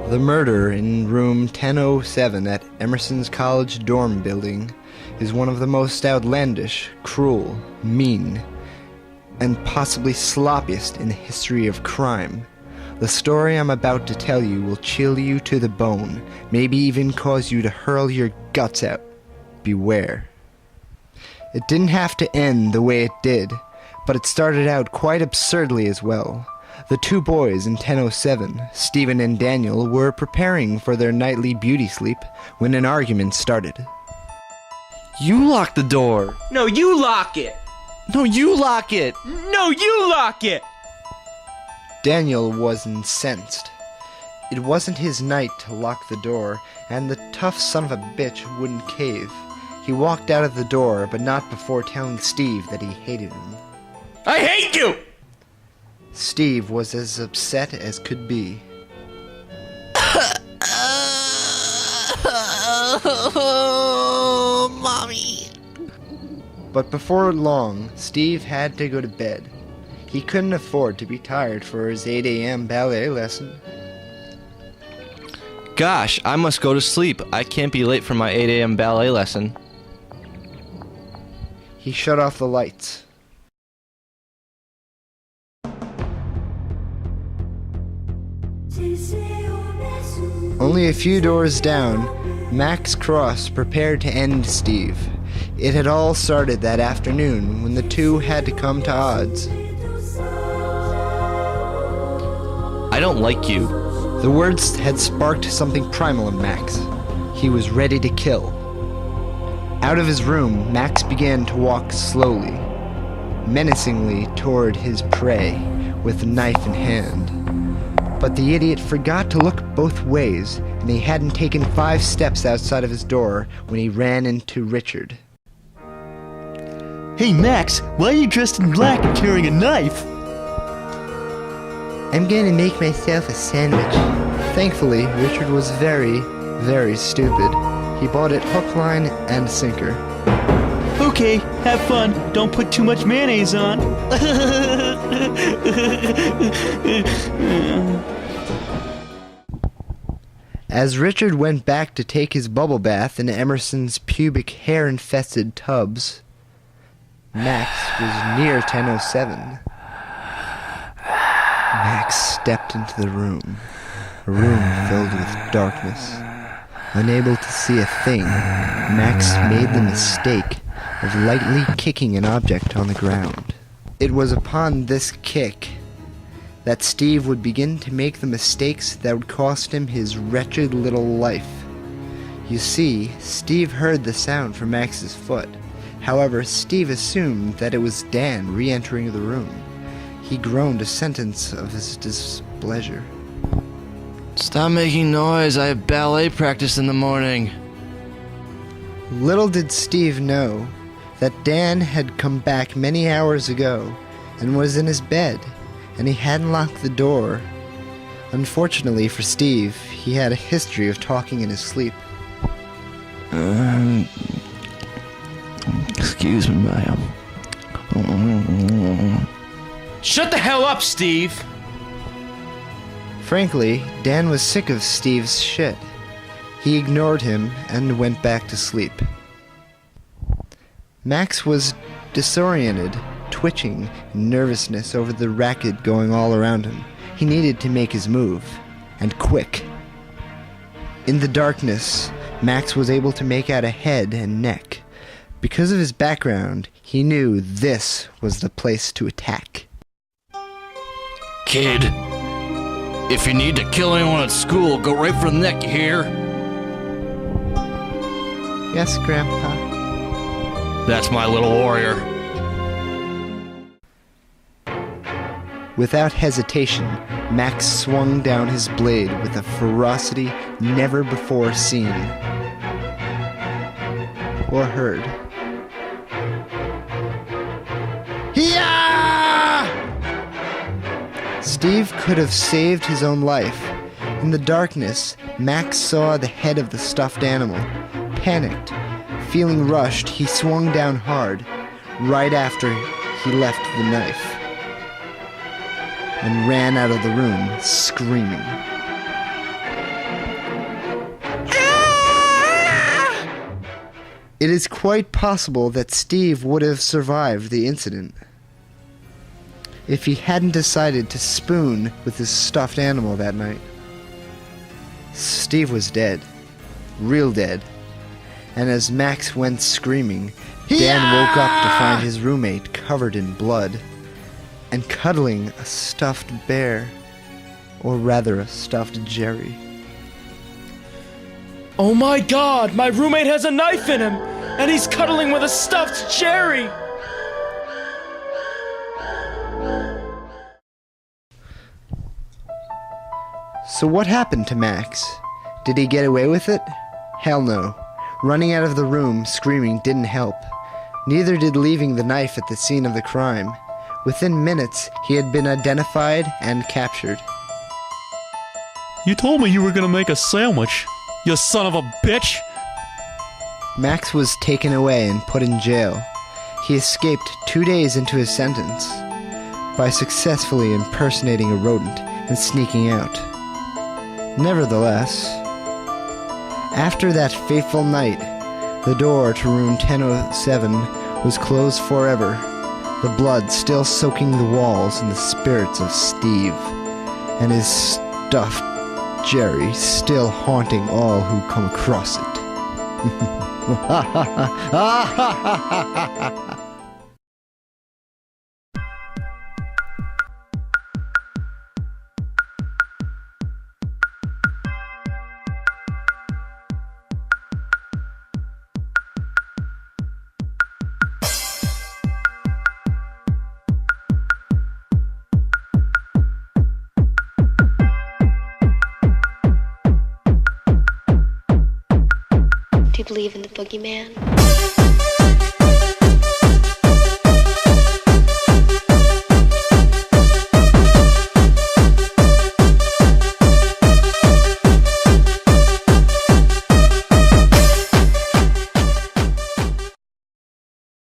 The murder in room 1007 at Emerson's College dorm building is one of the most outlandish, cruel, mean, and possibly sloppiest in the history of crime. The story I'm about to tell you will chill you to the bone, maybe even cause you to hurl your guts out. Beware. It didn't have to end the way it did, but it started out quite absurdly as well. The two boys in 1007, Stephen and Daniel, were preparing for their nightly beauty sleep when an argument started. You lock the door. No, you lock it. No, you lock it. No, you lock it. Daniel was incensed. It wasn't his night to lock the door, and the tough son of a bitch wouldn't cave. He walked out of the door, but not before telling Steve that he hated him. I hate you! Steve was as upset as could be. Oh, Mommy. But before long, Steve had to go to bed. He couldn't afford to be tired for his 8 a.m. ballet lesson. Gosh, I must go to sleep. I can't be late for my 8 a.m. ballet lesson. He shut off the lights. Only a few doors down, Max Cross prepared to end Steve. It had all started that afternoon when the two had to come to odds. I don't like you. The words had sparked something primal in Max. He was ready to kill. Out of his room, Max began to walk slowly, menacingly toward his prey, with the knife in hand. But the idiot forgot to look both ways, and he hadn't taken 5 steps outside of his door when he ran into Richard. Hey Max, why are you dressed in black and carrying a knife? I'm going to make myself a sandwich. Thankfully, Richard was very, very stupid. He bought it hook, line, and sinker. Okay, have fun. Don't put too much mayonnaise on. As Richard went back to take his bubble bath in Emerson's pubic hair-infested tubs, Max was near 1007. Max stepped into the room, a room filled with darkness. Unable to see a thing, Max made the mistake of lightly kicking an object on the ground. It was upon this kick that Steve would begin to make the mistakes that would cost him his wretched little life. You see, Steve heard the sound from Max's foot. However, Steve assumed that it was Dan re-entering the room. He groaned a sentence of his displeasure. Stop making noise. I have ballet practice in the morning. Little did Steve know that Dan had come back many hours ago and was in his bed, and he hadn't locked the door. Unfortunately for Steve, he had a history of talking in his sleep. Excuse me, ma'am. Shut the hell up, Steve! Frankly, Dan was sick of Steve's shit. He ignored him and went back to sleep. Max was disoriented, twitching in nervousness over the racket going all around him. He needed to make his move, and quick. In the darkness, Max was able to make out a head and neck. Because of his background, he knew this was the place to attack. Kid, if you need to kill anyone at school, go right for the neck, you hear? Yes, Grandpa. That's my little warrior. Without hesitation, Max swung down his blade with a ferocity never before seen or heard. Hiya! Steve could have saved his own life. In the darkness, Max saw the head of the stuffed animal. Panicked, feeling rushed, he swung down hard, right after he left the knife, and ran out of the room, screaming. It is quite possible that Steve would have survived the incident if he hadn't decided to spoon with his stuffed animal that night. Steve was dead. Real dead. And as Max went screaming, Dan woke up to find his roommate covered in blood and cuddling a stuffed bear, or rather a stuffed Jerry. Oh my god, my roommate has a knife in him, and he's cuddling with a stuffed Jerry! So what happened to Max? Did he get away with it? Hell no. Running out of the room screaming didn't help. Neither did leaving the knife at the scene of the crime. Within minutes, he had been identified and captured. You told me you were gonna make a sandwich, you son of a bitch! Max was taken away and put in jail. He escaped 2 days into his sentence by successfully impersonating a rodent and sneaking out. Nevertheless, after that fateful night, the door to room 1007 was closed forever, the blood still soaking the walls and the spirits of Steve, and his stuffed Jerry still haunting all who come across it. Do you believe in the boogeyman?